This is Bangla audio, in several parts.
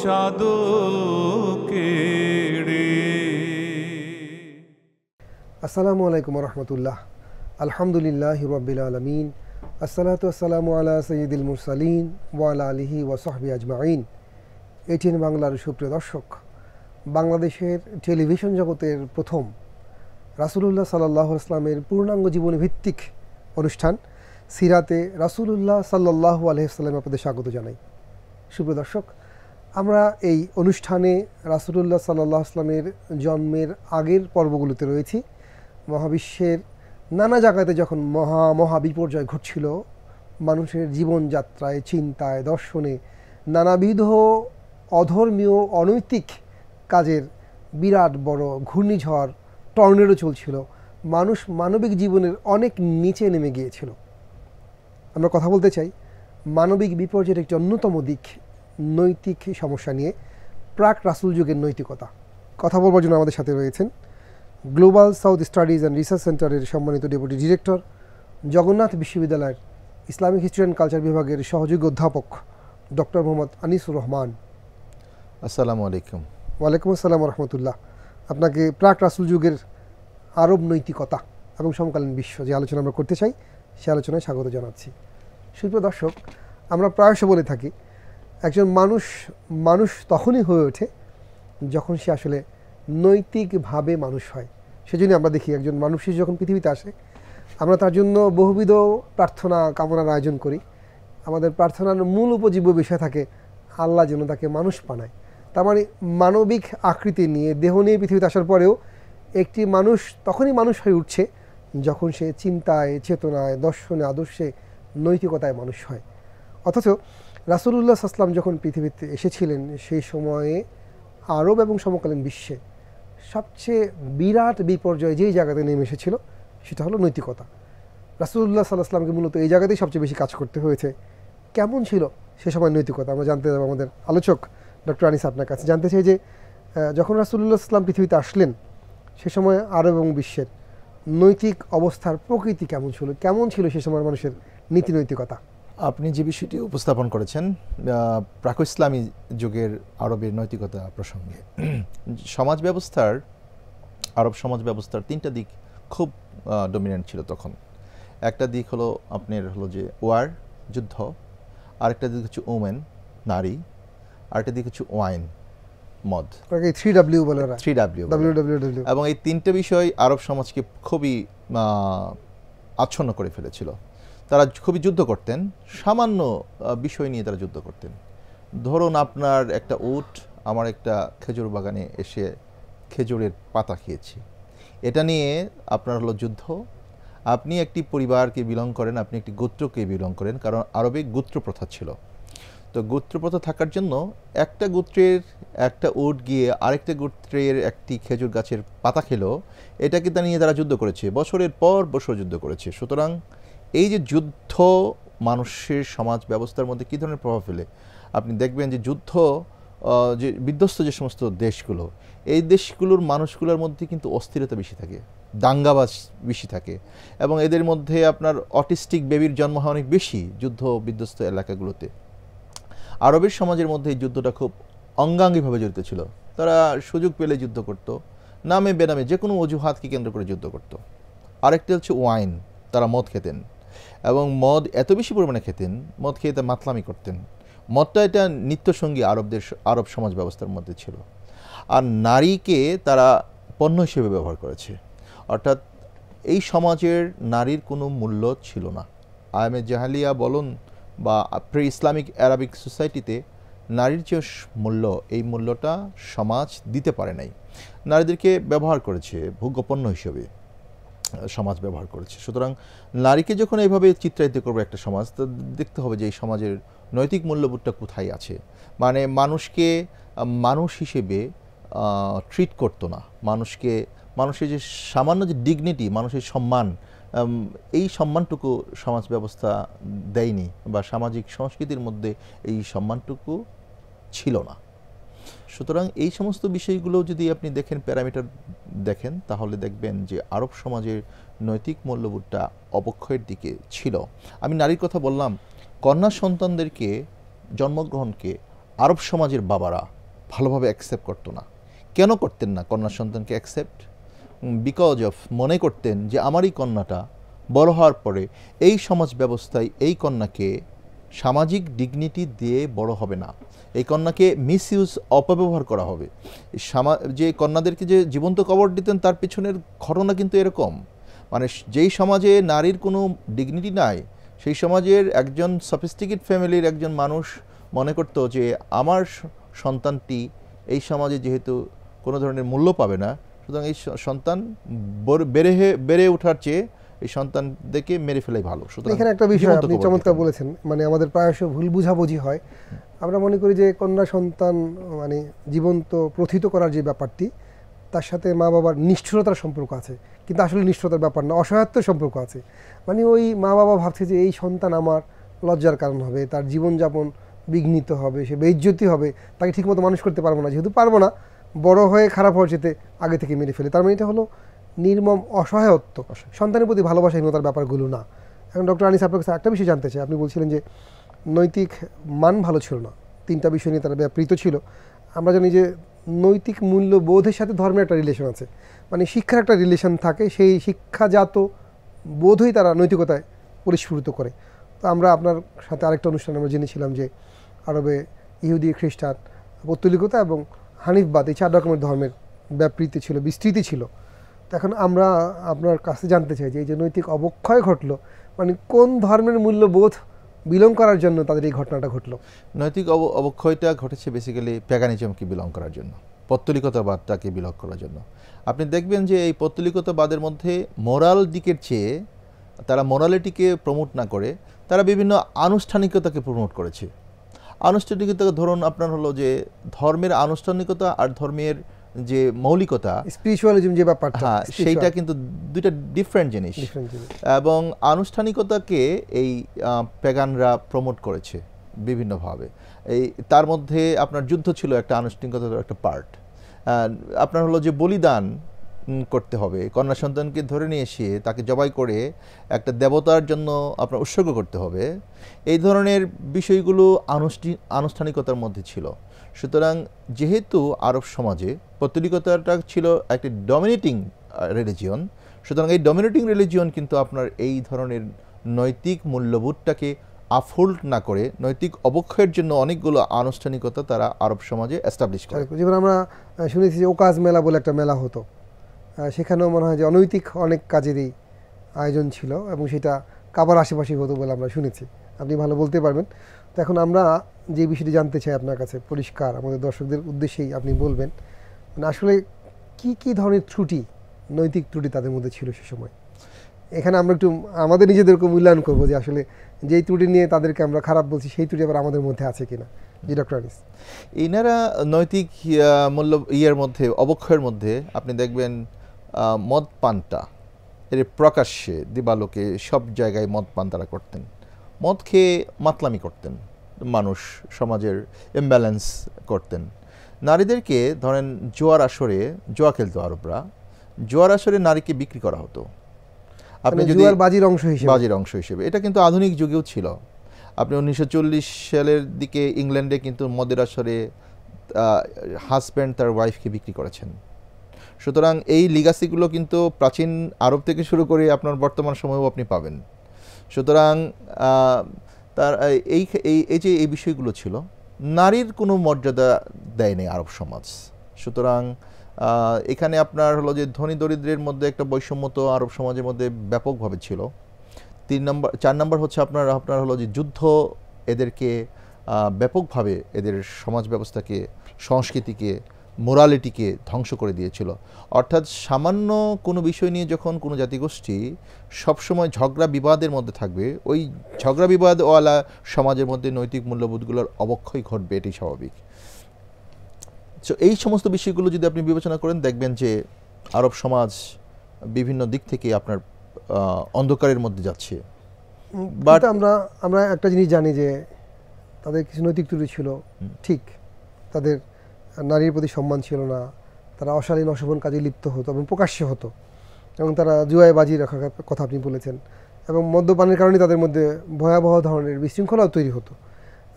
চাঁদকে আসসালামু আলাইকুম রহমতুল্লাহ। আলহামদুলিল্লাহি রাব্বিল আলামিন, আসসালাতু আসসালামু আলা সাইয়্যিদিল মুরসালিন ওয়া আলা আলিহি ওয়া সাহবিহি আজমাইন। এটিএন বাংলার সুপ্রিয় দর্শক, বাংলাদেশের টেলিভিশন জগতের প্রথম রাসূলুল্লাহ সাল্লাল্লাহু আলাইহি ওয়াসাল্লামের পূর্ণাঙ্গ জীবনী ভিত্তিক অনুষ্ঠান সিরাতে রাসূলুল্লাহ সাল্লাল্লাহু আলাইহি ওয়াসাল্লাম আপনাদের স্বাগত জানাই। সুপ্রিয় দর্শক, আমরা এই অনুষ্ঠানে রাসূলুল্লাহ সাল্লাল্লাহু আলাইহি ওয়াসাল্লামের জন্মের আগের পর্বগুলোতে রয়েছি। মহাবিশ্বের নানা জায়গাতে যখন মহা বিপর্যয় ঘটছিল, মানুষের জীবনযাত্রায়, চিন্তায়, দর্শনে নানাবিধ অধর্মীয় অনৈতিক কাজের বিরাট বড় ঘূর্ণিঝড়, টর্নেডো চলছিল, মানুষ মানবিক জীবনের অনেক নিচে নেমে গিয়েছিল। আমরা কথা বলতে চাই মানবিক বিপর্যয়ের একটি অন্যতম দিক নৈতিক সমস্যা নিয়ে, প্রাক রাসূল যুগের নৈতিকতা। কথা বলবার জন্য আমাদের সাথে রয়েছেন global south studies and research সেন্টারের সম্মানিত ডেপুটি ডিরেক্টর, জগন্নাথ বিশ্ববিদ্যালয়ের ইসলামিক হিস্ট্রি অ্যান্ড কালচার বিভাগের সহযোগী অধ্যাপক ডক্টর মোহাম্মদ আনিসুর রহমান। আসসালামু আলাইকুম। ওয়ালাইকুম আসসালাম রহমতুল্লাহ। আপনাকে প্রাক রাসূল যুগের আরব নৈতিকতা এবং সমকালীন বিশ্ব যে আলোচনা আমরা করতে চাই, সে আলোচনায় স্বাগত জানাচ্ছি। সুপ্রিয় দর্শক, আমরা প্রায়শ বলে থাকি একজন মানুষ তখনই হয়ে ওঠে যখন সে আসলে নৈতিকভাবে মানুষ হয়। সেজন্য আমরা দেখি একজন মানুষ যখন পৃথিবীতে আসে, আমরা তার জন্য বহুবিধ প্রার্থনা কামনার আয়োজন করি। আমাদের প্রার্থনার মূল উপজীব্য বিষয় থাকে আল্লাহ যেন তাকে মানুষ বানায়। তার মানে মানবিক আকৃতি নিয়ে, দেহ নিয়ে পৃথিবীতে আসার পরেও একটি মানুষ তখনই মানুষ হয়ে উঠছে যখন সে চিন্তায়, চেতনায়, দর্শনে, আদর্শে, নৈতিকতায় মানুষ হয়। অথচ রাসূলুল্লাহ সাল্লাল্লাহু আলাইহি ওয়াসাল্লাম যখন পৃথিবীতে এসেছিলেন, সেই সময়ে আরব এবং সমকালীন বিশ্বে সবচেয়ে বিরাট বিপর্যয় যেই জায়গাতে নেমে এসেছিল সেটা হলো নৈতিকতা। রাসূলুল্লাহ সাল্লাল্লাহু আলাইহি ওয়াসাল্লামকে মূলত এই জায়গাতেই সবচেয়ে বেশি কাজ করতে হয়েছে। কেমন ছিল সে সময় নৈতিকতা, আমরা জানতে যাব। আমাদের আলোচক ডক্টর আনিস আপনার কাছে জানতে চাই যে যখন রাসূলুল্লাহ সাল্লাল্লাহু আলাইহি ওয়াসাল্লাম পৃথিবীতে আসলেন, সে সময় আরব এবং বিশ্বের নৈতিক অবস্থার প্রকৃতি কেমন ছিল সে সময় মানুষের নীতি নৈতিকতা। আপনি যে বিষয়টি উপস্থাপন করেছেন প্রাক ইসলামী যুগের আরবের নৈতিকতা প্রসঙ্গে, আরব সমাজ ব্যবস্থার তিনটা দিক খুব ডমিনেন্ট ছিল তখন। একটা দিক হলো আপনার যে ওয়ার, যুদ্ধ, আরেকটা দিক হচ্ছে ওমেন, নারী, আরেকটা দিক হচ্ছে ওয়াইন, মদ। 3W বলে, এবং এই তিনটে বিষয় আরব সমাজকে খুবই আচ্ছন্ন করে ফেলেছিল। তারা খুবই যুদ্ধ করতেন, সামান্য বিষয় নিয়ে তারা যুদ্ধ করতেন। ধরুন আপনার একটা উট আমার একটা খেজুর বাগানে এসে খেজুরের পাতা খেয়েছে, এটা নিয়ে আপনার হলো যুদ্ধ। আপনি একটি পরিবারকে বিলং করেন, আপনি একটি গোত্রকে বিলং করেন, কারণ আরবে গোত্র প্রথা ছিল। তো গোত্র প্রথা থাকার জন্য একটা গোত্রের একটা উট গিয়ে আরেকটা গোত্রের একটি খেজুর গাছের পাতা খেলো, এটাকে তা নিয়ে তারা যুদ্ধ করেছে, বছরের পর বছর যুদ্ধ করেছে। সুতরাং এই যে যুদ্ধ মানুষের সমাজ ব্যবস্থার মধ্যে কী ধরনের প্রভাব ফেলে, আপনি দেখবেন যে যুদ্ধ যে বিধ্বস্ত যে সমস্ত দেশগুলো, এই দেশগুলোর মানুষগুলোর মধ্যে কিন্তু অস্থিরতা বেশি থাকে, দাঙ্গাবাজ বেশি থাকে, এবং এদের মধ্যে আপনার অটিস্টিক বেবির জন্ম হয় অনেক বেশি যুদ্ধ বিধ্বস্ত এলাকাগুলোতে। আরবের সমাজের মধ্যে এই যুদ্ধটা খুব অঙ্গাঙ্গিভাবে জড়িত ছিল। তারা সুযোগ পেলে যুদ্ধ করত, নামে বেনামে যে কোনো অজুহাতকে কেন্দ্র করে যুদ্ধ করত। আরেকটি হচ্ছে ওয়াইন, তারা মদ খেতেন, এবং মদ এত বেশি পরিমাণে খেতেন, মদ খেয়ে তা মাতলামি করতেন। মদটা এটা নিত্যসঙ্গী আরব সমাজ ব্যবস্থার মধ্যে ছিল। আর নারীকে তারা পণ্য হিসেবে ব্যবহার করেছে, অর্থাৎ এই সমাজের নারীর কোনো মূল্য ছিল না। আয়ামে জাহালিয়া বলুন বা প্রি ইসলামিক অ্যারাবিক সোসাইটিতে নারীর যে মূল্য, এই মূল্যটা সমাজ দিতে পারে নাই। নারীদেরকে ব্যবহার করেছে, ভোগ্যপণ্য হিসেবে সমাজ ব্যবহার করেছে। সুতরাং নারীকে যখন এইভাবে চিত্রায়িত করবে একটা সমাজ, তো দেখতে হবে যে এই সমাজের নৈতিক মূল্যবোধটা কোথায় আছে। মানে মানুষকে মানুষ হিসেবে ট্রিট করতো না, মানুষের যে সামান্য যে ডিগনিটি, মানুষের সম্মান, এই সম্মানটুকু সমাজ ব্যবস্থা দেয়নি, বা সামাজিক সংস্কৃতির মধ্যে এই সম্মানটুকু ছিল না। সুতরাং এই সমস্ত বিষয়গুলো যদি আপনি দেখেন, প্যারামিটার দেখেন, তাহলে দেখবেন যে আরব সমাজের নৈতিক মূল্যবোধটা অবক্ষয়ের দিকে ছিল। আমি নারীর কথা বললাম, কন্যা সন্তানদেরকে জন্মগ্রহণকে আরব সমাজের বাবারা ভালোভাবে অ্যাকসেপ্ট করতো না। কেন করতেন না কন্যা সন্তানকে অ্যাকসেপ্ট? বিকজ অফ মনে করতেন যে আমার এই কন্যাটা বড় হওয়ার পরে এই সমাজ ব্যবস্থায় এই কন্যাকে সামাজিক ডিগনিটি দিয়ে বড় হবে না, এই কন্যাকে মিসইউজ অপব্যবহার করা হবে। যে কন্যাদেরকে যে জীবন্ত কবর দিতেন তার পিছনের ঘটনা কিন্তু এরকম, মানে যেই সমাজে নারীর কোনো ডিগনিটি নাই সেই সমাজের একজন সফিস্টিকেট ফ্যামিলির একজন মানুষ মনে করতো যে আমার সন্তানটি এই সমাজে যেহেতু কোনো ধরনের মূল্য পাবে না, সুতরাং এই সন্তান বেড়ে ওঠার চেয়ে এই সন্তানদেরকে মেরে ফেলাই ভালো। সুতরাং এখানে একটা বিষয় আপনি চমৎকার বলেছেন, মানে আমাদের প্রায়শ ভুল বুঝাবুঝি হয়। আমরা মনে করি যে কন্যা সন্তান মানে জীবন্ত প্রথিত করার যে ব্যাপারটি, তার সাথে মা বাবার নিষ্ঠুরতার সম্পর্ক আছে, কিন্তু আসলে নিষ্ঠুরতার ব্যাপার না, অসহায়ত্বের সম্পর্ক আছে। মানে ওই মা বাবা ভাবছে যে এই সন্তান আমার লজ্জার কারণ হবে, তার জীবনযাপন বিঘ্নিত হবে, সে বেইজ্জতি হবে, তাকে ঠিকমতো মানুষ করতে পারবো না, যেহেতু পারবো না বড় হয়ে খারাপ হওয়ার যেতে আগে থেকে মেরে ফেলে। তার মানে এটা হলো নির্মম অসহায়ত্ব, সন্তানের প্রতি ভালোবাসাহীনতার ব্যাপারগুলো না। এখন ডক্টর আনিস আপনার কাছে একটা বিষয় জানতে চাই, আপনি বলছিলেন যে নৈতিক মান ভালো ছিল না, 3টা বিষয় নিয়ে তারা ব্যাপৃত ছিল। আমরা জানি যে নৈতিক মূল্যবোধের সাথে ধর্মের একটা রিলেশন আছে, মানে শিক্ষার একটা রিলেশন থাকে, সেই শিক্ষাজাত বোধই তারা নৈতিকতায় পরিস্ফুটিত করে। তো আমরা আপনার সাথে আরেকটা অনুষ্ঠানে আমরা জেনেছিলাম যে আরবে ইহুদি, খ্রিস্টান, পৌত্তলিকতা এবং হানিফবাদ এই 4 রকমের ধর্মের ব্যাপৃতি ছিল, বিস্তৃতি ছিল। তো এখন আমরা আপনার কাছে জানতে চাই যে এই যে নৈতিক অবক্ষয় ঘটলো, মানে কোন ধর্মের মূল্যবোধ বিলং করার জন্য তাদের এই ঘটনাটা ঘটলো? নৈতিক অবক্ষয়টা ঘটেছে বেসিক্যালি প্যাগানিজমকে বিলং করার জন্য, পৌত্তলিকতাবাদটাকে বিলং করার জন্য। আপনি দেখবেন যে এই পৌত্তলিকতাবাদের মধ্যে মোরাল দিকের চেয়ে তারা মোরালিটিকে প্রমোট না করে তারা বিভিন্ন আনুষ্ঠানিকতাকে প্রমোট করেছে। আনুষ্ঠানিকতা ধরুন আপনার হলো যে ধর্মের আনুষ্ঠানিকতা আর ধর্মের যে মৌলিকতা, স্পিরিচুয়ালিজম যে ব্যাপারটা, হ্যাঁ, সেইটা কিন্তু দুইটা ডিফারেন্ট জিনিস। এবং আনুষ্ঠানিকতাকে এই প্যাগানরা প্রমোট করেছে বিভিন্নভাবে। এই তার মধ্যে আপনার যুদ্ধ ছিল একটা আনুষ্ঠানিকতার একটা পার্ট। আপনার হলো যে বলিদান করতে হবে, কন্যা সন্তানকে ধরে নিয়ে এসে তাকে জবাই করে একটা দেবতার জন্য আপনার উৎসর্গ করতে হবে, এই ধরনের বিষয়গুলো আনুষ্ঠানিকতার মধ্যে ছিল। সুতরাং যেহেতু আরব সমাজে পৌত্তলিকতাটা ছিল একটি ডমিনেটিং রিলিজিয়ন, সুতরাং এই ডমিনেটিং রিলিজিয়ন কিন্তু আপনার এই ধরনের নৈতিক মূল্যবোধটাকে আফোল্ড না করে নৈতিক অবক্ষয়ের জন্য অনেকগুলো আনুষ্ঠানিকতা তারা আরব সমাজে এস্টাবলিশ করে। যেমন আমরা শুনেছি যে ওকাজ মেলা বলে একটা মেলা হতো, সেখানেও মনে হয় যে অনৈতিক অনেক কাজেরই আয়োজন ছিল এবং সেটা কাবার আশেপাশে হতো বলে আমরা শুনেছি, আপনি ভালো বলতে পারবেন। তো এখন আমরা যে বিষয়টি জানতে চাই আপনার কাছে, পরিষ্কার আমাদের দর্শকদের উদ্দেশ্যেই আপনি বলবেন, মানে আসলে কি কি ধরনের ত্রুটি, নৈতিক ত্রুটি তাদের মধ্যে ছিল সে সময়। এখানে আমরা একটু আমাদের নিজেদেরকে মূল্যায়ন করবো যে আসলে যেই ত্রুটি নিয়ে তাদেরকে আমরা খারাপ বলছি সেই ত্রুটি আবার আমাদের মধ্যে আছে কিনা। জি ডক্টর আনিস। এনারা নৈতিক মধ্যে অবক্ষয়ের মধ্যে আপনি দেখবেন মদ পানটা এর প্রকাশ্যে দিবালোকে সব জায়গায় মদ পান তারা করতেন, মদ খেয়ে মাতলামি করতেন, মানুষ সমাজের ইমব্যালেন্স করতেন। নারীদেরকে ধরেন জোয়ার আসরে জোয়া খেলতো আরবরা, জোয়ার আসরে নারীকে বিক্রি করা হতো, আপনি যদি বাজির অংশ হিসেবে। এটা কিন্তু আধুনিক যুগেও ছিল। আপনি 1940 সালের দিকে ইংল্যান্ডে কিন্তু মদের আসরে হাজব্যান্ড তার ওয়াইফকে বিক্রি করেছেন। সুতরাং এই লিগাসিগুলো কিন্তু প্রাচীন আরব থেকে শুরু করে আপনার বর্তমান সময়েও আপনি পাবেন। সুতরাং তার এই যে এই বিষয়গুলো ছিল, নারীর কোনো মর্যাদা দেয়নি আরব সমাজ। সুতরাং এখানে আপনার হলো যে ধনী দরিদ্রের মধ্যে একটা বৈষম্য তো আরব সমাজের মধ্যে ব্যাপকভাবে ছিল। 4 নম্বর হচ্ছে আপনার হলো যে যুদ্ধ এদেরকে ব্যাপকভাবে এদের সমাজ ব্যবস্থাকে, সংস্কৃতিকে, মোরালিটিকে ধ্বংস করে দিয়েছিল। অর্থাৎ সামান্য কোনো বিষয় নিয়ে যখন কোনো জাতিগোষ্ঠী সবসময় ঝগড়া বিবাদের মধ্যে থাকবে, ওই ঝগড়া বিবাদওয়ালা সমাজের মধ্যে নৈতিক মূল্যবোধগুলোর অবক্ষয় ঘটবে, এটাই স্বাভাবিক। সো এই সমস্ত বিষয়গুলো যদি আপনি বিবেচনা করেন, দেখবেন যে আরব সমাজ বিভিন্ন দিক থেকে আপনার অন্ধকারের মধ্যে যাচ্ছে। বাট আমরা একটা জিনিস জানি যে তাদের কিছু নৈতিক ত্রুটি ছিল, ঠিক, তাদের নারীর প্রতি সম্মান ছিল না, তারা অশালীন অশোভন কাজে লিপ্ত হতো এবং প্রকাশ্যে হতো, এবং তারা জুয়ায় বাজি রাখার কথা আপনি বলেছেন, এবং মদ্যপানের কারণে তাদের মধ্যে ভয়াবহ ধরনের বিশৃঙ্খলাও তৈরি হতো।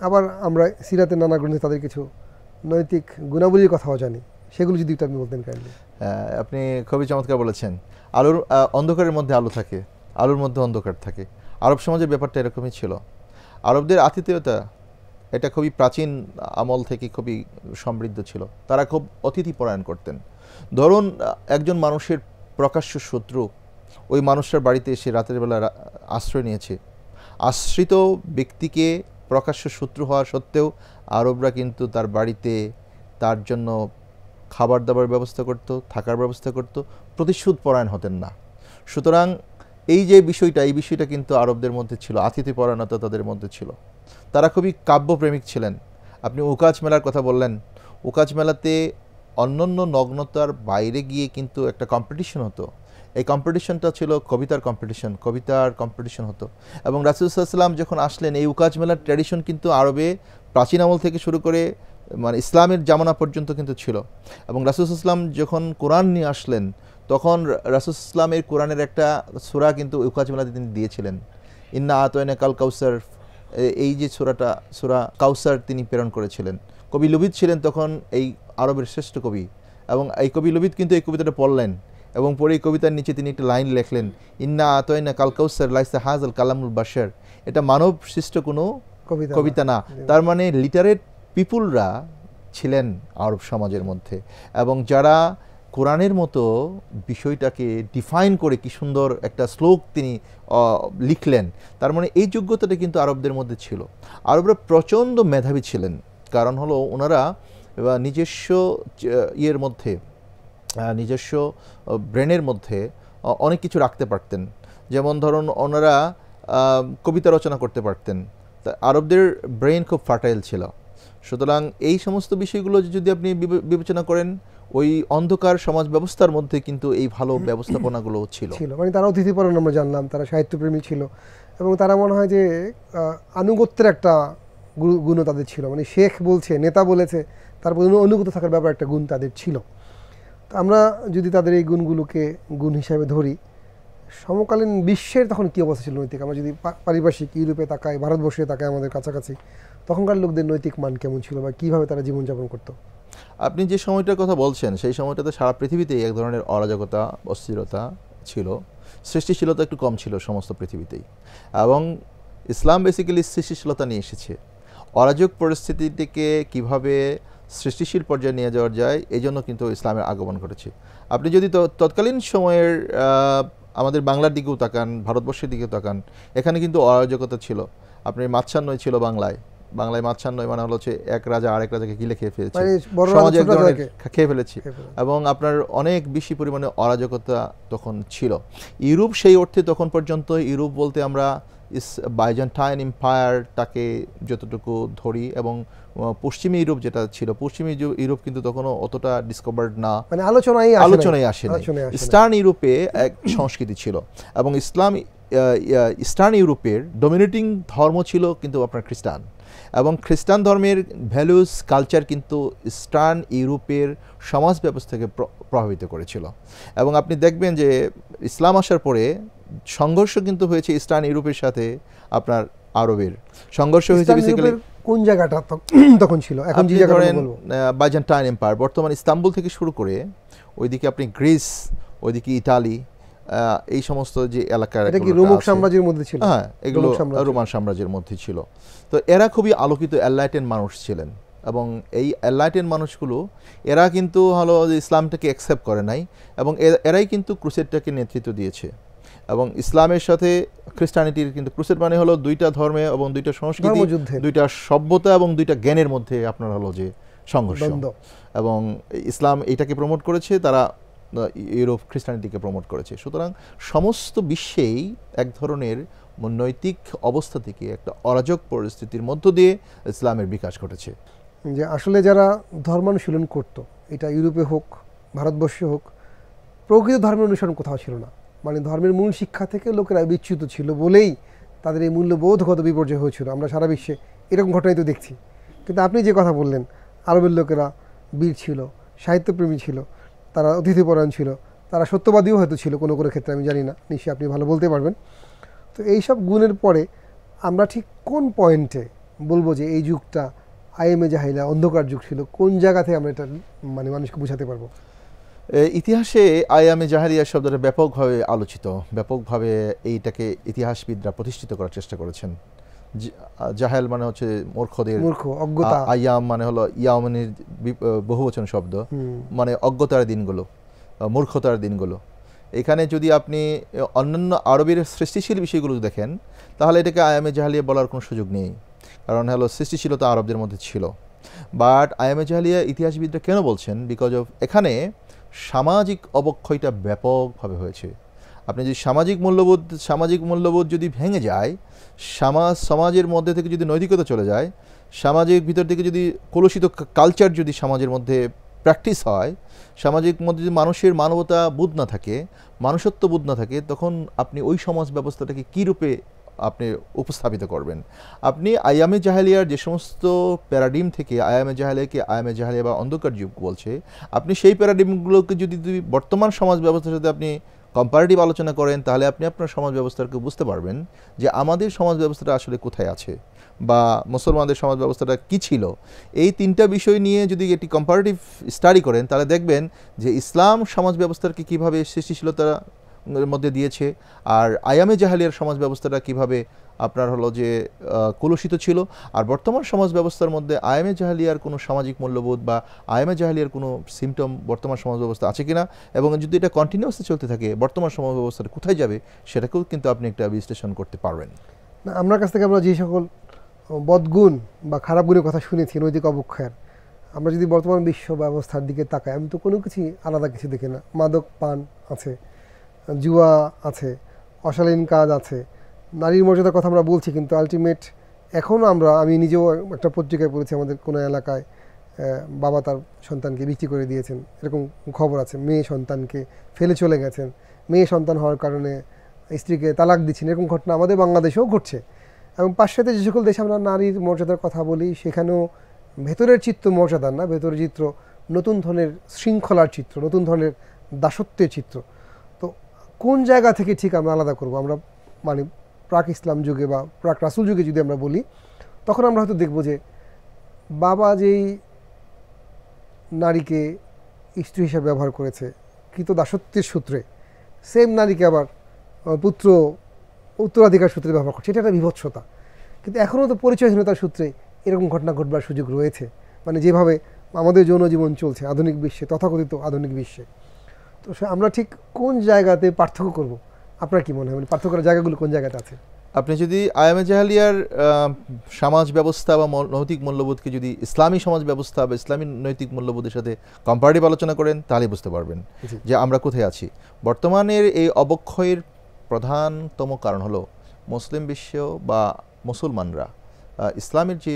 আবার আমরা সিরাতের নানা গ্রন্থে তাদের কিছু নৈতিক গুণাবলীর কথাও জানি, সেগুলো যদি একটু আপনি বলতেন কাইন্ডলি। আপনি খুবই চমৎকার বলেছেন। আলোর অন্ধকারের মধ্যে আলো থাকে, আলোর মধ্যে অন্ধকার থাকে। আরব সমাজের ব্যাপারটা এরকমই ছিল। আরবদের আতিথেয়তা এটা খুবই প্রাচীন আমল থেকে খুবই সমৃদ্ধ ছিল। তারা খুব অতিথিপরায়ণ করতেন। ধরুন একজন মানুষের প্রকাশ্য শত্রু ওই মানুষটার বাড়িতে এসে রাতের বেলা আশ্রয় নিয়েছে। আশ্রিত ব্যক্তিকে প্রকাশ্য শত্রু হওয়া সত্ত্বেও আরবরা কিন্তু তার বাড়িতে তার জন্য খাবার দাবার ব্যবস্থা করত, থাকার ব্যবস্থা করত, প্রতিশোধ পরায়ণ হতেন না। সুতরাং এই যে বিষয়টা, এই বিষয়টা কিন্তু আরবদের মধ্যে ছিল, আতিথ্যপরায়ণতা তাদের মধ্যে ছিল। তারা খুবই কাব্যপ্রেমিক ছিলেন। আপনি উকাজ মেলার কথা বললেন, উকাজ মেলাতে অন্যান্য নগ্নতার বাইরে গিয়ে কিন্তু একটা কম্পিটিশন হতো। এই কম্পিটিশনটা ছিল কবিতার কম্পিটিশন হতো। এবং রাসূল সাল্লাল্লাহু আলাইহি ওয়াসাল্লাম যখন আসলেন, এই উকাজ মেলার ট্র্যাডিশন কিন্তু আরবে প্রাচীন আমল থেকে শুরু করে মানে ইসলামের জামানা পর্যন্ত কিন্তু ছিল। এবং রাসূল সাল্লাল্লাহু আলাইহি ওয়াসাল্লাম যখন কোরআন নিয়ে আসলেন, তখন রাসূল সাল্লাল্লাহু আলাইহি ওয়াসাল্লামের কোরআনের একটা সূরা কিন্তু উকাজ মেলাতে তিনি দিয়েছিলেন। ইন্না আতাইনা কাল কাউসার, এই যে সূরা কাউসার তিনি প্রেরণ করেছিলেন। কবি লুবিদ ছিলেন তখন এই আরবের শ্রেষ্ঠ কবি, এবং এই কবি লুবিদ কিন্তু এই কবিতাটা পড়লেন এবং পরে এই কবিতার নিচে তিনি একটা লাইন লেখলেন, ইন্না আতাইনা কাল কাউসার লাইসা হাযাল কালামুল বাশার। এটা মানব সৃষ্ট কোনো কবিতা না। তার মানে লিটারেট পিপুলরা ছিলেন আরব সমাজের মধ্যে, এবং যারা কোরআনের মতো বিষয়টাকে ডিফাইন করে কি সুন্দর একটা শ্লোক তিনি লিখলেন। তার মানে এই যোগ্যতাটা কিন্তু আরবদের মধ্যে ছিল। আরবরা প্রচণ্ড মেধাবী ছিলেন, কারণ হলো ওনারা নিজস্ব ইয়ের মধ্যে, নিজস্ব ব্রেনের মধ্যে অনেক কিছু রাখতে পারতেন। যেমন ধরুন ওনারা কবিতা রচনা করতে পারতেন। আরবদের ব্রেন খুব ফার্টাইল ছিল। সুতরাং এই সমস্ত বিষয়গুলো যদি আপনি বিবেচনা করেন, ওই অন্ধকার সমাজ ব্যবস্থার মধ্যে কিন্তু এই ভালো ব্যবস্থাপনাগুলো ছিল। মানে তারা অতিথিপরায়ণ আমরা জানলাম, তারা সাহিত্যপ্রেমী ছিল, এবং তারা মনে হয় যে আনুগত্যের একটা গুণও তাদের ছিল। মানে শেখ বলছে, নেতা বলেছে, তারপর অনুগত থাকার ব্যাপার একটা গুণ তাদের ছিল। তো আমরা যদি তাদের এই গুণগুলোকে গুণ হিসাবে ধরি, সমকালীন বিশ্বের তখন কী অবস্থা ছিল নৈতিক? আমরা যদি পারিপার্শ্বিক ইউরোপে তাকাই, ভারতবর্ষে তাকাই, আমাদের কাছাকাছি, তখনকার লোকদের নৈতিক মান কেমন ছিল বা কীভাবে তারা জীবনযাপন করতো? আপনি যে সময়টার কথা বলছেন, সেই সময়টাতে সারা পৃথিবীতেই এক ধরনের অরাজকতা, অস্থিরতা ছিল। সৃষ্টিশীলতা একটু কম ছিল সমস্ত পৃথিবীতেই, এবং ইসলাম বেসিক্যালি সৃষ্টিশীলতা নিয়ে এসেছে। অরাজক পরিস্থিতিটিকে কিভাবে সৃষ্টিশীল পর্যায়ে নিয়ে যাওয়া যায়, এই জন্য কিন্তু ইসলামের আগমন ঘটেছে। আপনি যদি তৎকালীন সময়ের আমাদের বাংলার দিকেও তাকান, ভারতবর্ষের দিকেও তাকান, এখানে কিন্তু অরাজকতা ছিল। আপনি মাছান্নয় ছিল বাংলায় মাছান্নয় মানে হলো এক রাজা আরেক রাজাকে গিলে খেয়ে ফেলেছে, সমাজে এক ধরনের খেয়ে ফেলেছি, এবং আপনার অনেক বেশি পরিমাণে অরাজকতা তখন ছিল। ইউরোপ সেই অর্থে তখন পর্যন্ত, ইউরোপ বলতে আমরা বাইজেন্টাইন এম্পায়ারটাকে যতটুকু ধরি, এবং পশ্চিমী ইউরোপ যেটা ছিল, পশ্চিমী ইউরোপ কিন্তু তখনও অতটা ডিসকভার্ড না, মানে আলোচনায় আসে না। ইস্টার্ন ইউরোপে এক সংস্কৃতি ছিল, এবং ইস্টার্ন ইউরোপের ডমিনেটিং ধর্ম ছিল কিন্তু আপনার খ্রিস্টান, এবং খ্রিস্টান ধর্মের ভ্যালুস কালচার কিন্তু ইস্টার্ন ইউরোপের সমাজ ব্যবস্থাকে প্রভাবিত করেছিল। এবং আপনি দেখবেন যে ইসলাম আসার পরে সংঘর্ষ কিন্তু হয়েছে ইস্টার্ন ইউরোপের সাথে আপনার আরবের সংঘর্ষ হয়েছে। বেসিক্যালি কোন জায়গাটা তখন ছিল? এখন যে জায়গাটা বলবো বাইজেন্টাইন এম্পায়ার, বর্তমান ইস্তাম্বুল থেকে শুরু করে ওইদিকে আপনি গ্রিস, ওইদিকে ইতালি, এই সমস্ত যে এলাকার, এটা কি রোমান সাম্রাজ্যের মধ্যে ছিল? হ্যাঁ, এগুলো রোমান সাম্রাজ্যের মধ্যে ছিল। তো এরা খুবই আলোকিত এনলাইটেন মানুষ ছিলেন, এবং এই এনলাইটেন মানুষগুলো এরা কিন্তু হলো ইসলামটাকে অ্যাকসেপ্ট করে নাই, এবং এরাই কিন্তু ক্রুসেডটাকে নেতৃত্ব দিয়েছে। এবং ইসলামের সাথে খ্রিস্টানিটির কিন্তু, ক্রুসেড মানে হলো দুইটা ধর্মে এবং দুইটা সংস্কৃতি, দুইটা সভ্যতা এবং দুইটা জ্ঞানের মধ্যে আপনার হলো যে সংঘর্ষ, এবং ইসলাম এটাকে প্রমোট করেছে, তারা ইউরোপ খ্রিস্টানিটিকে প্রমোট করেছে। সুতরাং সমস্ত বিশ্বেই এক ধরনের নৈতিক অবস্থা থেকে একটা অরাজক পরিস্থিতির মধ্য দিয়ে ইসলামের বিকাশ ঘটেছে। যে আসলে যারা ধর্মানুশীলন করত, এটা ইউরোপে হোক, ভারতবর্ষে হোক, প্রকৃত ধর্মের অনুসরণ কোথাও ছিল না। মানে ধর্মের মূল শিক্ষা থেকে লোকেরা বিচ্যুত ছিল বলেই তাদের এই মূল্যবোধগত বিপর্যয় হয়েছিল। আমরা সারা বিশ্বে এরকম ঘটনাই তো দেখছি। কিন্তু আপনি যে কথা বললেন, আরবের লোকেরা বীর ছিল, সাহিত্যপ্রেমী ছিল, তারা অতিথিপরায়ণ ছিল, তারা সত্যবাদীও হয়তো ছিল কোনো কোনো ক্ষেত্রে, আমি জানি না, নিশ্চয়ই আপনি ভালো বলতে পারবেন। তো এইসব গুণের পরে আমরা ঠিক কোন পয়েন্টে বলবো যে এই যুগটা আইএমএ জাহিলা অন্ধকার যুগ ছিল, কোন জায়গা থেকে আমরা এটা মানে মানুষকে বোঝাতে পারবো? ইতিহাসে আয়ামে জাহেলিয়া শব্দটা ব্যাপকভাবে আলোচিত, ব্যাপকভাবে এইটাকে ইতিহাসবিদরা প্রতিষ্ঠিত করার চেষ্টা করেছেন। জাহেল মানে হচ্ছে মূর্খদের, মূর্খ, অজ্ঞতা। আয়াম মানে হলো ইয়ামিনের বহুবচন শব্দ, মানে অজ্ঞতার দিনগুলো, মূর্খতার দিনগুলো। এখানে যদি আপনি অন্যান্য আরবের সৃষ্টিশীল বিষয়গুলো দেখেন তাহলে এটাকে আয়ামে জাহেলিয়া বলার কোনো সুযোগ নেই, কারণ হলো সৃষ্টিশীলতা আরবদের মধ্যে ছিল। বাট আয়ামে জাহেলিয়া ইতিহাসবিদরা কেন বলছেন? বিকজ অফ এখানে সামাজিক অবক্ষয়টা ব্যাপকভাবে হয়েছে। আপনি যদি সামাজিক মূল্যবোধ যদি ভেঙে যায়, সমাজের মধ্যে থেকে যদি নৈতিকতা চলে যায়, সমাজের ভিতর থেকে যদি কলুষিত কালচার যদি সমাজের মধ্যে প্র্যাকটিস হয়, সামাজিক মধ্যে যদি মানুষের মানবতা বোধ না থাকে, মানুষত্ব বোধ না থাকে, তখন আপনি ওই সমাজ ব্যবস্থাটাকে কী রূপে আপনি উপস্থাপিত করবেন? আপনি আয়ামে জাহেলিয়ার যে সমস্ত প্যারাডিম থেকে আয়ামে জাহেলিয়াকে আয়ামে জাহেলিয়া বা অন্ধকার যুগ বলছে, আপনি সেই প্যারাডিমগুলোকে যদি বর্তমান সমাজ ব্যবস্থার সাথে আপনি কম্পারেটিভ আলোচনা করেন, তাহলে আপনি আপনার সমাজ ব্যবস্থাকে বুঝতে পারবেন যে আমাদের সমাজ ব্যবস্থাটা আসলে কোথায় আছে বা মুসলমানদের সমাজ ব্যবস্থাটা কী ছিল। এই তিনটা বিষয় নিয়ে যদি একটি কম্পারেটিভ স্টাডি করেন তাহলে দেখবেন যে ইসলাম সমাজ ব্যবস্থাকে কীভাবে সৃষ্টিশীলতার মধ্যে দিয়েছে, আর আয়ামে জাহেলিয়ার সমাজ ব্যবস্থাটা কীভাবে আপনার হলো যে কলুষিত ছিল। আর বর্তমান সমাজ ব্যবস্থার মধ্যে আয়ামে জাহেলিয়ার কোনো সামাজিক মূল্যবোধ বা আয়ামে জাহেলিয়ার কোনো সিমটম বর্তমান সমাজ ব্যবস্থা আছে কিনা, এবং যদি এটা কন্টিনিউয়াসলি চলতে থাকে বর্তমান সমাজ ব্যবস্থাটা কোথায় যাবে সেটাকেও কিন্তু আপনি একটা বিশ্লেষণ করতে পারবেন। না, আপনার কাছ থেকে আমরা যে সকল বদগুণ বা খারাপ গুণের কথা শুনেছি নৈতিক অবক্ষয়ের, আমরা যদি বর্তমান বিশ্ব ব্যবস্থার দিকে তাকাই, আমি তো কোনো কিছু আলাদা কিছু দেখি না। মাদক পান আছে, জুয়া আছে, অশালীন কাজ আছে, নারীর মর্যাদার কথা আমরা বলছি, কিন্তু আলটিমেট এখনও আমি নিজেও একটা পত্রিকায় পড়েছি, আমাদের কোনো এলাকায় বাবা তার সন্তানকে বিক্রি করে দিয়েছেন, এরকম খবর আছে। মেয়ে সন্তানকে ফেলে চলে গেছেন, মেয়ে সন্তান হওয়ার কারণে স্ত্রীকে তালাক দিচ্ছেন, এরকম ঘটনা আমাদের বাংলাদেশেও ঘটছে। এবং পাশ্চাত্যে যে সকল দেশে আমরা নারীর মর্যাদার কথা বলি, সেখানেও ভেতরের চিত্র মর্যাদার না, ভেতরের চিত্র নতুন ধরনের শৃঙ্খলার চিত্র, নতুন ধরনের দাসত্বের চিত্র। তো কোন জায়গা থেকে ঠিক আমরা আলাদা করব? আমরা মানে প্রাক ইসলাম যুগে বা প্রাক রাসূল যুগে যদি আমরা বলি, তখন আমরা হয়তো দেখব যে বাবা যেই নারীকে স্ত্রী হিসেবে ব্যবহার করেছে কৃত দাসত্বের সূত্রে, সেম নারীকে আবার পুত্র উত্তরাধিকার সূত্রে ব্যবহার করছে। এটা একটা বিভৎসতা। কিন্তু এখনও তো পরিচয়হীনতার সূত্রে এরকম ঘটনা ঘটবার সুযোগ রয়েছে, মানে যেভাবে আমাদের যৌনজীবন চলছে আধুনিক বিশ্বে, তথাকথিত আধুনিক বিশ্বে। তো আমরা ঠিক কোন জায়গাতে পার্থক্য করব? আপনার কি মনে হয়, মানে পার্থক্য করার জায়গাগুলো কোন জায়গাতে আছে? আপনি যদি আয়ামে জাহেলিয়ার সমাজ ব্যবস্থা বা নৈতিক মূল্যবোধকে যদি ইসলামী সমাজ ব্যবস্থা বা ইসলামী নৈতিক মূল্যবোধের সাথে কম্পারেটিভ আলোচনা করেন তাহলে বুঝতে পারবেন যে আমরা কোথায় আছি। বর্তমানের এই অবক্ষয়ের প্রধানতম কারণ হলো মুসলিম বিশ্ব বা মুসলমানরা ইসলামের যে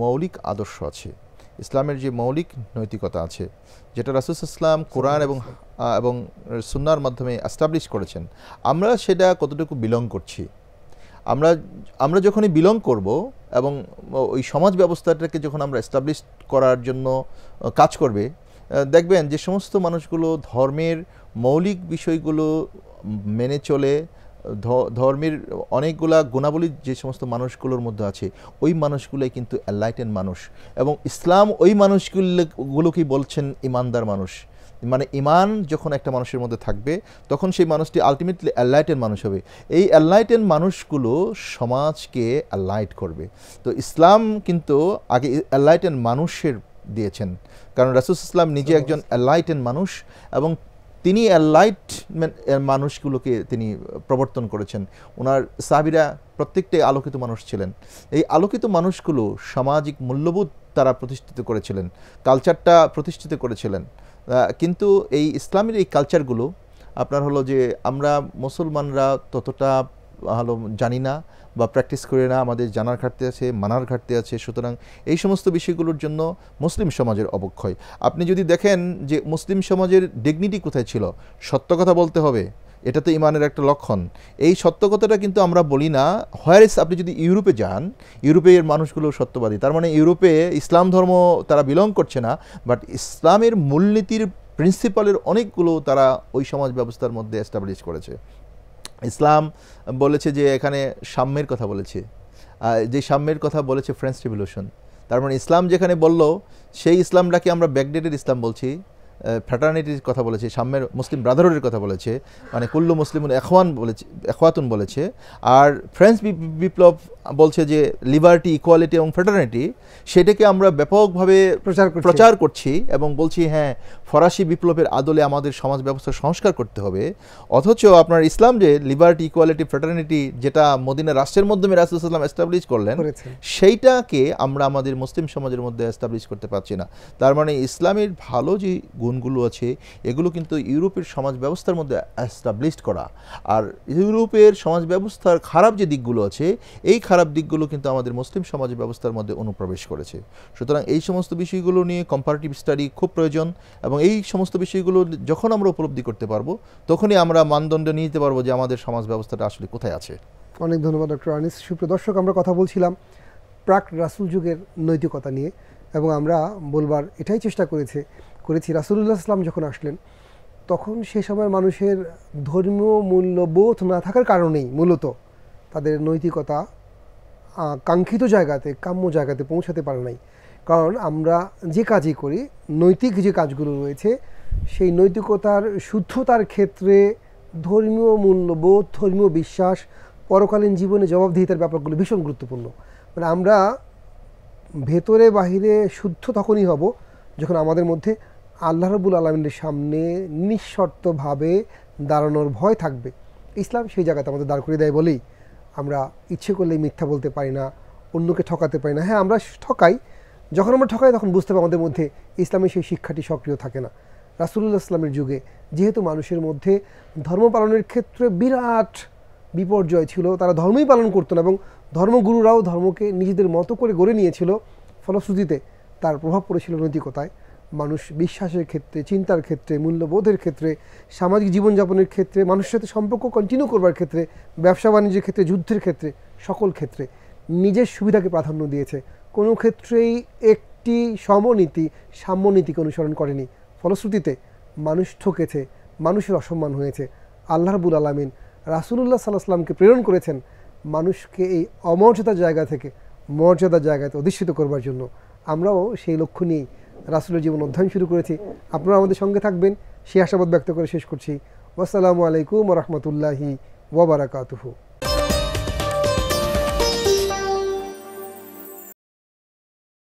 মৌলিক আদর্শ আছে, ইসলামের যে মৌলিক নৈতিকতা আছে, যেটা রাসূল ইসলাম কোরআন এবং সুন্নাহর মাধ্যমে এস্টাবলিশ করেছেন, আমরা সেটা কতটুকু বিলং করছি। আমরা যখনই বিলং করব এবং ওই সমাজ ব্যবস্থাটাকে যখন আমরা এস্টাবলিশ করার জন্য কাজ করবে, দেখবেন যে সমস্ত মানুষগুলো ধর্মের মৌলিক বিষয়গুলো মেনে চলে, ধর্মের অনেকগুলা গুণাবলী যে সমস্ত মানুষগুলোর মধ্যে আছে, ওই মানুষগুলোই কিন্তু এনলাইটেন মানুষ। এবং ইসলাম ওই মানুষগুলোকেই বলছেন ইমানদার মানুষ। মানে ইমান যখন একটা মানুষের মধ্যে থাকবে তখন সেই মানুষটি আলটিমেটলি এনলাইটেন মানুষ হবে। এই এনলাইটেন মানুষগুলো সমাজকে এনলাইট করবে। তো ইসলাম কিন্তু আগে এনলাইটেন মানুষের দিয়েছেন, কারণ রাসূল ইসলাম নিজে একজন এনলাইটেন মানুষ এবং তিনি এনলাইটমেন্ট মানুষগুলোকে তিনি প্রবর্তন করেছেন। ওনার সাহাবীরা প্রত্যেকটাই আলোকিত মানুষ ছিলেন। এই আলোকিত মানুষগুলো সামাজিক মূল্যবোধ তারা প্রতিষ্ঠিত করেছিলেন, কালচারটা প্রতিষ্ঠিত করেছিলেন। কিন্তু এই ইসলামের এই কালচারগুলো আপনার হলো যে আমরা মুসলমানরা ততটা হলো জানি না বা প্র্যাকটিস করি না, আমাদের জানার ঘাটতি আছে, মানার ঘাটতি আছে। সুতরাং এই সমস্ত বিষয়গুলোর জন্য মুসলিম সমাজের অবক্ষয়। আপনি যদি দেখেন যে মুসলিম সমাজের ডিগনিটি কোথায় ছিল, সত্য কথা বলতে হবে, এটা তো ইমানের একটা লক্ষণ। এই সত্য কথাটা কিন্তু আমরা বলি না। হোয়ারেস আপনি যদি ইউরোপে যান, ইউরোপের মানুষগুলো সত্যবাদী, তার মানে ইউরোপে ইসলাম ধর্ম তারা বিলং করছে না, বাট ইসলামের মূলনীতির প্রিন্সিপালের অনেকগুলো তারা ওই সমাজ ব্যবস্থার মধ্যে এস্টাবলিশ করেছে। ইসলাম বলেছে যে এখানে সাম্যের কথা বলেছে, যে সাম্যের কথা বলেছে ফ্রেঞ্চ রিভলিউশন, তার মানে ইসলাম যেখানে বলল সেই ইসলামটাকে আমরা ব্যাকডেটেড ইসলাম বলছি, ফ্র্যাটার্নিটির কথা বলেছে, সাম্যের মুসলিম ব্রাদারহুডের কথা বলেছে, মানে কুল্লু মুসলিমুন এখওয়ান বলেছে, এখওয়াতুন বলেছে। আর ফ্রেঞ্চ বিপ্লব বলছে যে লিবার্টি, ইকুয়ালিটি এবং ফ্র্যাটার্নিটি, সেটাকে আমরা ব্যাপকভাবে প্রচার করছি এবং বলছি হ্যাঁ ফরাসি বিপ্লবের আদলে আমাদের সমাজ ব্যবস্থা সংস্কার করতে হবে। অথচ আপনার ইসলাম যে লিবার্টি, ইকুয়ালিটি, ফ্র্যাটার্নিটি যেটা মদিনা রাষ্ট্রের মাধ্যমে রাসূলুল্লাহ সাল্লাল্লাহু আলাইহি ওয়াসাল্লাম এস্টাবলিশ করলেন, সেইটাকে আমরা আমাদের মুসলিম সমাজের মধ্যে এস্টাবলিশ করতে পারছি না। তার মানে ইসলামের ভালো যে গুণগুলো আছে এগুলো কিন্তু ইউরোপের সমাজ ব্যবস্থার মধ্যে এস্টাবলিশড করা, আর ইউরোপের সমাজ ব্যবস্থার খারাপ যে দিকগুলো আছে এই খারাপ দিকগুলো কিন্তু আমাদের মুসলিম সমাজ ব্যবস্থার মধ্যে অনুপ্রবেশ করেছে। সুতরাং এই সমস্ত বিষয়গুলো নিয়ে কম্পারেটিভ স্টাডি খুব প্রয়োজন, এবং এই সমস্ত বিষয়গুলো যখন আমরা উপলব্ধি করতে পারবো তখনই আমরা মানদণ্ড নিতে পারবো যে আমাদের সমাজ ব্যবস্থাটা আসলে কোথায় আছে। অনেক ধন্যবাদ ডক্টর আনিস। সুপ্রিয় দর্শক, আমরা কথা বলছিলাম প্রাক রাসূল যুগের নৈতিকতা নিয়ে, এবং আমরা বলবার এটাই চেষ্টা করেছি রাসূলুল্লাহ সাল্লাম যখন আসলেন তখন সে সময় মানুষের ধর্মীয় মূল্যবোধ না থাকার কারণেই মূলত তাদের নৈতিকতা কাঙ্ক্ষিত জায়গাতে, কাম্য জায়গাতে পৌঁছাতে পারে নাই। কারণ আমরা যে কাজই করি, নৈতিক যে কাজগুলো রয়েছে সেই নৈতিকতার শুদ্ধতার ক্ষেত্রে ধর্মীয় মূল্যবোধ, ধর্মীয় বিশ্বাস, পরকালীন জীবনে জবাবদিহিতার ব্যাপারগুলো ভীষণ গুরুত্বপূর্ণ। মানে আমরা ভেতরে বাহিরে শুদ্ধ তখনই হব যখন আমাদের মধ্যে আল্লাহ রাব্বুল আলামিনের সামনে নিঃশর্তভাবে দাঁড়ানোর ভয় থাকবে। ইসলাম সেই জায়গাতে আমাদের দাঁড় করে দেয় বলেই আমরা ইচ্ছে করলেই মিথ্যা বলতে পারি না, অন্যকে ঠকাতে পারি না। হ্যাঁ, আমরা ঠকাই, যখন আমরা ঠকাই তখন বুঝতে পারি আমাদের মধ্যে ইসলামের সেই শিক্ষাটি সক্রিয় থাকে না। রাসূলুল্লাহ সাল্লামের যুগে যেহেতু মানুষের মধ্যে ধর্ম পালনের ক্ষেত্রে বিরাট বিপর্যয় ছিল, তারা ধর্মই পালন করতো না এবং ধর্মগুরুরাও ধর্মকে নিজেদের মতো করে গড়ে নিয়েছিল, ফলশ্রুতিতে তার প্রভাব পড়েছিল নৈতিকতায়। মানুষ বিশ্বাসের ক্ষেত্রে, চিন্তার ক্ষেত্রে, মূল্যবোধের ক্ষেত্রে, সামাজিক জীবনযাপনের ক্ষেত্রে, মানুষের সাথে সম্পর্ক কন্টিনিউ করবার ক্ষেত্রে, ব্যবসা বাণিজ্যের ক্ষেত্রে, যুদ্ধের ক্ষেত্রে, সকল ক্ষেত্রে নিজের সুবিধাকে প্রাধান্য দিয়েছে। কোনো ক্ষেত্রেই একটি সমনীতি, সাম্যনীতিকে অনুসরণ করেনি। ফলশ্রুতিতে মানুষ ঠকেছে, মানুষের অসম্মান হয়েছে। আল্লাহ রাব্বুল আলামিন রাসূলুল্লাহ সাল্লাল্লাহু আলাইহি ওয়াসাল্লামকে প্রেরণ করেছেন মানুষকে এই অমর্যাদার জায়গা থেকে মর্যাদার জায়গাতে অধিষ্ঠিত করবার জন্য। আমরাও সেই লক্ষ্য নিয়েই রাসূলের জীবন অধ্যয়ন শুরু করেছি। আপনারা আমাদের সঙ্গে থাকবেন সেই আশাবাদ ব্যক্ত করে শেষ করছি। আসসালামু আলাইকুম ওয়া রাহমাতুল্লাহি ওয়া বারাকাতুহু।